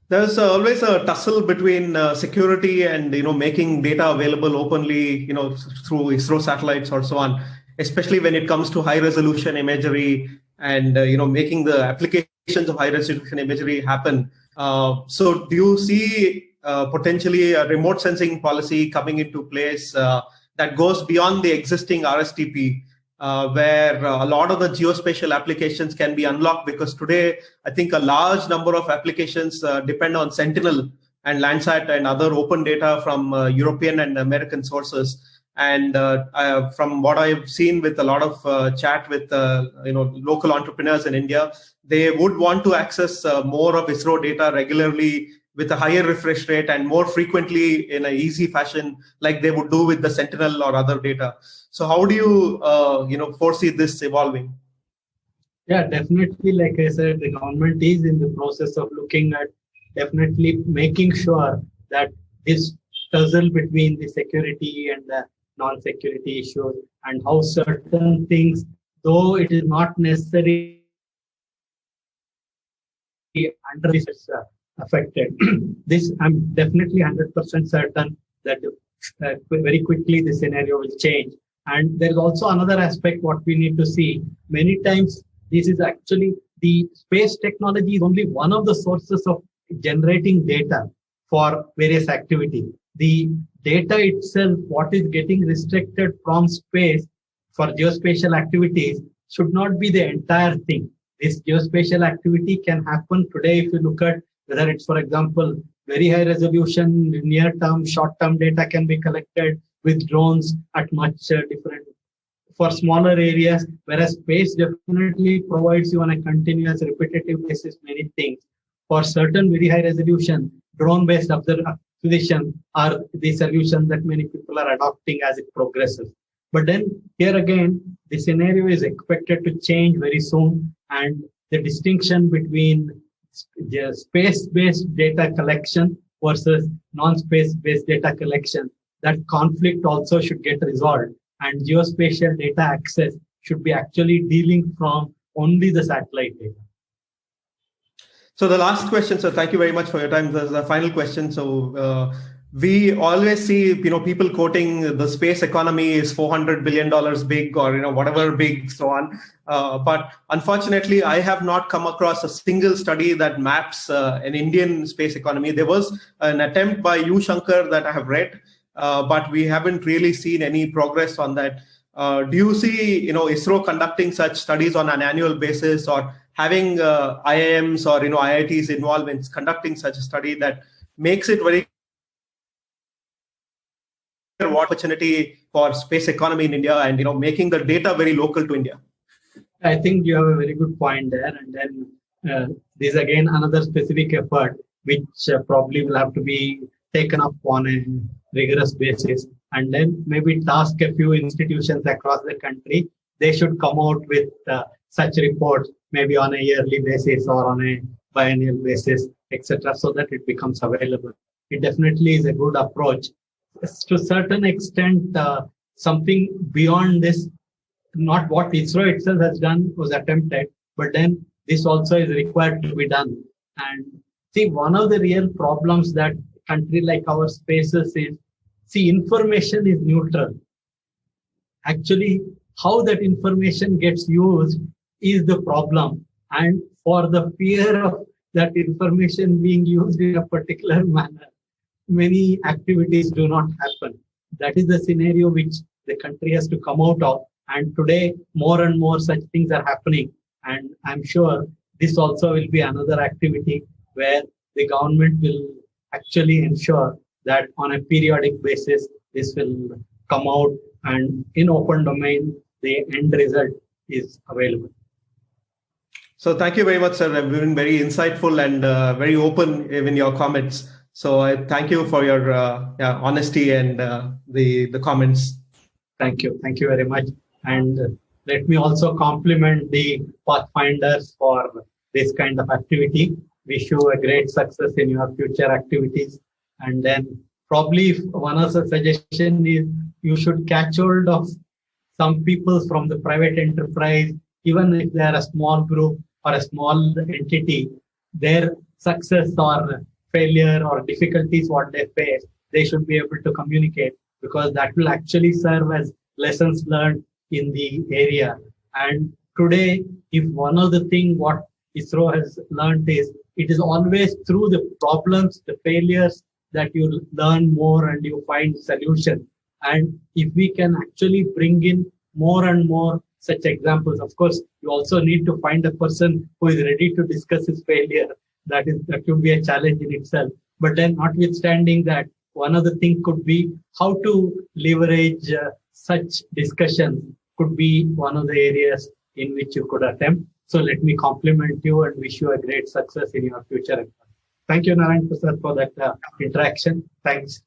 There's always a tussle between security and making data available openly, through ISRO satellites or so on, especially when it comes to high resolution imagery and making the applications of high resolution imagery happen. So do you see potentially a remote sensing policy coming into place that goes beyond the existing RSTP where a lot of the geospatial applications can be unlocked, because today I think a large number of applications depend on Sentinel and Landsat and other open data from European and American sources. And from what I've seen with a lot of chat with local entrepreneurs in India, they would want to access more of ISRO data regularly with a higher refresh rate and more frequently in an easy fashion, like they would do with the Sentinel or other data. So how do you foresee this evolving? Yeah, definitely. Like I said, the government is in the process of looking at definitely making sure that this tussle between the security and the non-security issues, and how certain things, though it is not necessary under this affected. This, I'm definitely 100% certain that very quickly the scenario will change. And there's also another aspect what we need to see. Many times this is actually, the space technology is only one of the sources of generating data for various activity. The data itself, what is getting restricted from space for geospatial activities, should not be the entire thing. This geospatial activity can happen today if you look at whether it's, for example, very high resolution, near-term, short-term data can be collected with drones at much different, for smaller areas, whereas space definitely provides you on a continuous, repetitive basis many things. For certain very high resolution, drone-based acquisition are the solutions that many people are adopting as it progresses. But then here again, the scenario is expected to change very soon, and the distinction between space-based data collection versus non-space-based data collection, that conflict also should get resolved, and geospatial data access should be actually dealing from only the satellite data. So the last question, so thank you very much for your time. The final question. So we always see, people quoting the space economy is $400 billion big, or, whatever big, so on. But unfortunately, I have not come across a single study that maps an Indian space economy. There was an attempt by U. Shankar that I have read, but we haven't really seen any progress on that. Do you see, ISRO conducting such studies on an annual basis, or having IIMs or IITs involved in conducting such a study that makes it very clear what opportunity for space economy in India, and making the data very local to India? I think you have a very good point there, and then there's again another specific effort which probably will have to be taken up on a rigorous basis, and then maybe task a few institutions across the country. They should come out with such reports, maybe on a yearly basis or on a biennial basis, etc., so that it becomes available. It definitely is a good approach. To a certain extent, something beyond this, not what ISRO itself has done, was attempted, but then this also is required to be done. And see, one of the real problems that a country like ours faces is, see, information is neutral. Actually, how that information gets used is the problem. And for the fear of that information being used in a particular manner, many activities do not happen. That is the scenario which the country has to come out of. And today, more and more such things are happening. And I'm sure this also will be another activity where the government will actually ensure that on a periodic basis, this will come out, and in open domain, the end result is available. So thank you very much, sir. You've been very insightful and very open in your comments. So I thank you for your honesty and the comments. Thank you. Thank you very much. And let me also compliment the Pathfinders for this kind of activity. Wish you a great success in your future activities. And then probably one of the suggestion is you should catch hold of some people from the private enterprise, even if they are a small group or a small entity, their success or failure or difficulties what they face, they should be able to communicate, because that will actually serve as lessons learned in the area. And today, if one of the things what ISRO has learned is, it is always through the problems, the failures, that you learn more and you find solution. And if we can actually bring in more and more such examples. Of course, you also need to find a person who is ready to discuss his failure. That could be a challenge in itself. But then, notwithstanding that, one of the things could be how to leverage such discussions could be one of the areas in which you could attempt. So let me compliment you and wish you a great success in your future. Thank you, Narayan Prasad, for that interaction. Thanks.